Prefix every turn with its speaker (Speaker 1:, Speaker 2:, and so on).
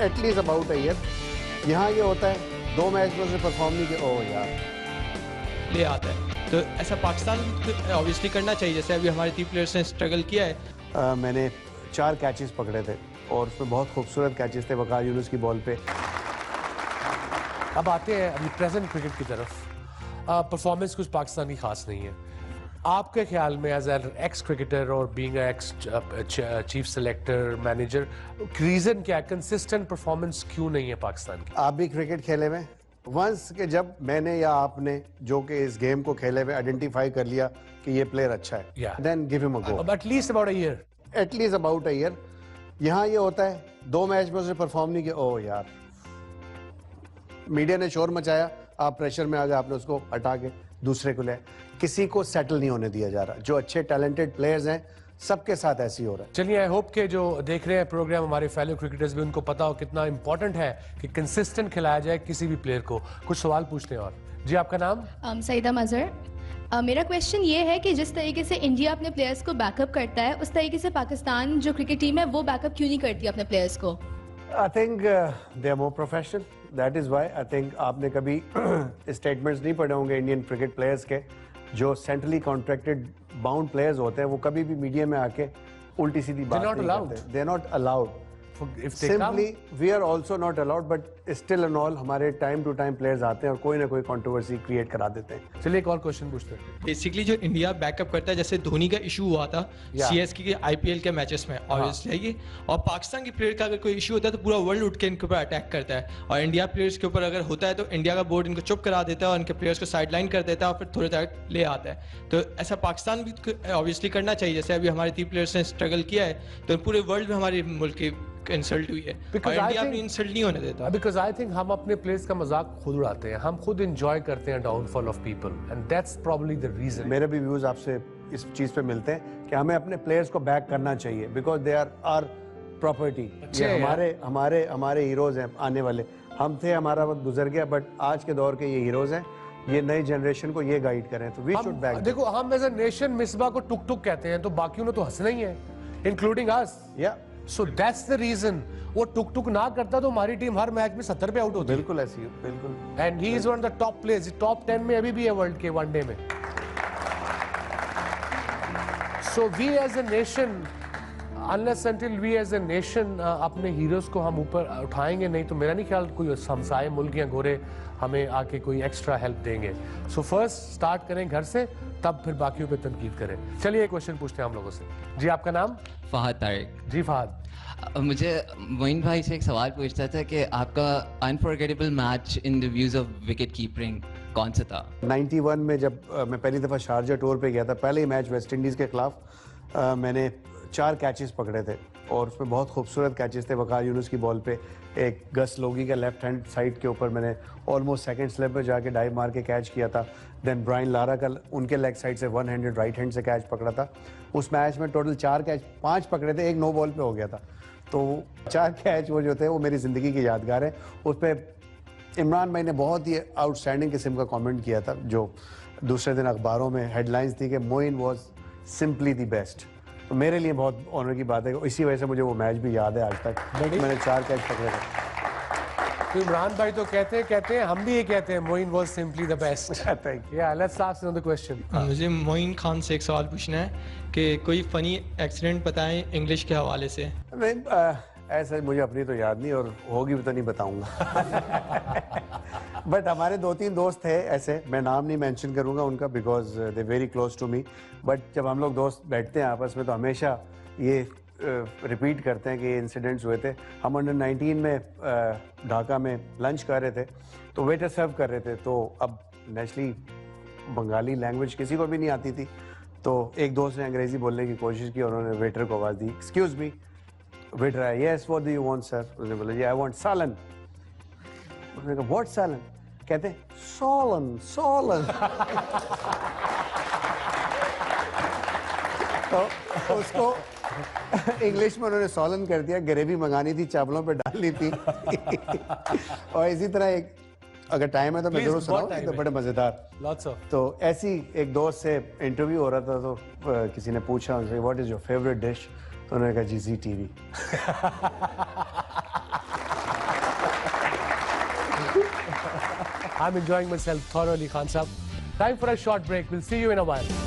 Speaker 1: At least about a year. यहाँ ये होता है 2 मैच में उसने परफॉर्म नहीं किया, ओह यार
Speaker 2: ले आता है। तो ऐसा पाकिस्तान ऑब्वियसली करना चाहिए, जैसे अभी हमारे 3 प्लेयर्स ने स्ट्रगल किया है।
Speaker 1: मैंने 4 कैचेस पकड़े थे और उसमें बहुत खूबसूरत कैचेस थे वकार यूनुस की बॉल पे।
Speaker 3: अब आते हैं अभी प्रेजेंट क्रिकेट की तरफ। परफॉर्मेंस कुछ पाकिस्तानी खास नहीं है। आपके ख्याल में एज एन एक्स क्रिकेटर और being ex chief selector manager, reason क्या है? कंसिस्टेंट परफॉर्मेंस क्यों नहीं है पाकिस्तान की?
Speaker 1: आप भी क्रिकेट खेले हुए वंस के जब मैंने या आपने जो कि इस गेम को खेले हुए आइडेंटिफाई कर लिया कि ये प्लेयर अच्छा है, then give him a go.
Speaker 3: At least about a year.
Speaker 1: At least about a year. यहाँ ये होता है 2 मैच में उसने परफॉर्म नहीं किया, ओह यार। मीडिया ने शोर मचाया, आप प्रेशर में आ गए, आपने उसको हटा के दूसरे को ले। किसी को सेटल नहीं होने दिया जा रहा। जो अच्छे टैलेंटेड प्लेयर्स हैं सबके साथ ऐसे ही हो रहा है।
Speaker 3: चलिए, आई होप के जो देख रहे हैं प्रोग्राम हमारे फेलो क्रिकेटर्स भी, उनको पता हो कितना इंपॉर्टेंट है कि कंसिस्टेंट खिलाया जाए किसी भी प्लेयर को। कुछ सवाल पूछते हैं। और जी, आपका नाम?
Speaker 4: सईदा मजहर। मेरा क्वेश्चन ये है कि जिस तरीके से इंडिया अपने प्लेयर्स को बैकअप करता है, उस तरीके से पाकिस्तान जो क्रिकेट टीम है वो बैकअप क्यों नहीं करती अपने प्लेयर्स को?
Speaker 1: I think they are more professional, that is why. I think आपने कभी स्टेटमेंट्स नहीं पढ़े होंगे इंडियन क्रिकेट प्लेयर्स के। जो सेंट्रली कॉन्ट्रैक्टेड बाउंड प्लेयर्स होते हैं वो कभी भी मीडिया में आके उल्टी सीधी बात नहीं करते। They are not allowed. Simply, we are also not allowed, but still and all हमारे टाइम टू टाइम प्लेयर्स आते हैं और कोई ना कोई कंट्रोवर्सी क्रिएट करा देते हैं।
Speaker 3: चलिए, एक और क्वेश्चन पूछते हैं।
Speaker 2: बेसिकली जो इंडिया बैकअप करता है, जैसे धोनी का इशू हुआ था सीएसके के आईपीएल के मैचेस में, ऑब्वियसली ये, और पाकिस्तान के प्लेयर का अगर कोई इशू होता है तो पूरा वर्ल्ड उठ के इनके ऊपर अटैक करता है, और इंडिया प्लेयर्स के ऊपर अगर होता है तो इंडिया का बोर्ड इनको चुप करा देता है और इनके प्लेयर्स को साइडलाइन कर देता है और फिर थोड़ी देर ले आता है। तो ऐसा पाकिस्तान भी ऑब्वियसली करना चाहिए, जैसे अभी हमारे 3 प्लेयर्स ने स्ट्रगल किया है, तो पूरे वर्ल्ड में हमारे मुल्क की इंसल्ट हुई है और इंडिया अपनी इंसल्ट नहीं होने देता।
Speaker 3: बिकॉज आई थिंक हम अपने प्लेयर्स का मजाक खुद उड़ाते हैं, हम खुद एंजॉय करते हैं downfall of people, and that's probably the reason.
Speaker 1: मेरे भी व्यूज आपसे इस चीज पे मिलते हैं कि हमें अपने प्लेयर्स को बैक करना चाहिए, because they are our property. ये हमारे हीरोज हैं आने वाले। हम थे, हमारा वक्त गुजर गया, बट आज के दौर के ये हीरोज हैं। ये नई जनरेशन को ये गाइड करें, तो वी शुड बैक।
Speaker 3: देखो, हम एज अ नेशन मिसबा को टुक टुक कहते हैं, तो बाकियों ने तो हंसना ही है, इंक्लूडिंग अस।
Speaker 1: या
Speaker 3: सो दैट्स द रीजन। वो टुक टुक ना करता तो हमारी टीम हर मैच में 70 पे आउट होती।
Speaker 1: बिल्कुल ऐसी, बिल्कुल।
Speaker 3: And he is one of the top players, top 10 में अभी भी है वर्ल्ड के वनडे में। So we as a nation, unless until we as a nation अपने हीरोज को हम ऊपर उठाएंगे नहीं, तो मेरा नहीं ख्याल कोई हमसाए मुल्क या गोरे हमें आके कोई एक्स्ट्रा हेल्प देंगे। सो फर्स्ट स्टार्ट करें घर से, तब फिर बाकियों पे तनकीद करें। चलिए, एक क्वेश्चन पूछते हैं हम लोगों से। जी, आपका नाम?
Speaker 5: फहद तारिक।
Speaker 3: जी फहद।
Speaker 5: मुझे मोइन भाई से एक सवाल पूछता था कि आपका unforgettable match in the views of wicket keeping कौन सा था?
Speaker 1: 91 में जब मैं पहली दफ़ा शारजा टूर पे गया था, पहले ही मैच वेस्ट इंडीज़ के खिलाफ, मैंने 4 कैचेस पकड़े थे और उसमें बहुत खूबसूरत कैचेस थे। वकार यूनुस की बॉल पे एक गस लोगी का लेफ्ट हैंड साइड के ऊपर मैंने ऑलमोस्ट सेकंड स्लिप पे जाके डाइव मार के कैच किया था। देन ब्रायन लारा का उनके लेग साइड से 1 हैंडेड राइट हैंड से कैच पकड़ा था। उस मैच में टोटल 4 कैच, 5 पकड़े थे, एक नो बॉल पे हो गया था। तो 4 कैच वो जो थे वो मेरी ज़िंदगी की यादगार है। उस पर इमरान भाई ने बहुत ही आउटस्टैंडिंग किस्म का कमेंट किया था, जो दूसरे दिन अखबारों में हेडलाइंस थी कि Moin was simply the best. तो मेरे लिए बहुत ऑनर की बात है, इसी वजह से मुझे वो मैच भी याद है आज तक। मैंने 4 कैच पकड़े थे।
Speaker 3: तो इमरान भाई तो कहते हैं, हम भी ये कहते हैं, Moin was simply the best. या लेट्स आस्क अनदर क्वेश्चन।
Speaker 2: मुझे मोइन खान से एक सवाल पूछना है कि कोई फनी एक्सीडेंट बताएं इंग्लिश के हवाले से।
Speaker 1: नहीं, ऐसा मुझे अपनी तो याद नहीं, और होगी भी तो नहीं बताऊंगा। बट हमारे 2-3 दोस्त थे ऐसे, मैं नाम नहीं मेंशन करूंगा उनका because they very close to me. But जब हम लोग दोस्त बैठते हैं आपस में तो हमेशा ये रिपीट करते हैं कि ये इंसिडेंट्स हुए थे। हम अंडर 19 में ढाका में लंच कर रहे थे, तो वेटर सर्व कर रहे थे। तो अब नेचुरली बंगाली लैंग्वेज किसी को भी नहीं आती थी, तो एक दोस्त ने अंग्रेजी बोलने की कोशिश की और उन्होंने वेटर को आवाज़ दी, एक्सक्यूज मी। वेटर आया, yes what do you want sir? उसने बोला, जी आई वांट सालन। उसने कहा, व्हाट सालन? कहते हैं, सोलन सोलन। तो उसको इंग्लिश में उन्होंने सोलन कर दिया। ग्रेवी मंगानी थी, चावलों पे डालनी थी। और इसी तरह एक, अगर टाइम है तो मैं जरूर सुनाऊं, तो बड़े मजेदार। तो ऐसी एक दोस्त से इंटरव्यू हो रहा था, तो किसी ने पूछा उनसे, what is your favourite dish? तो उन्होंने कहा, जी ज़ी TV.
Speaker 3: I'm enjoying myself thoroughly, Khan Sahab. Time for a short break. We'll see you in a while.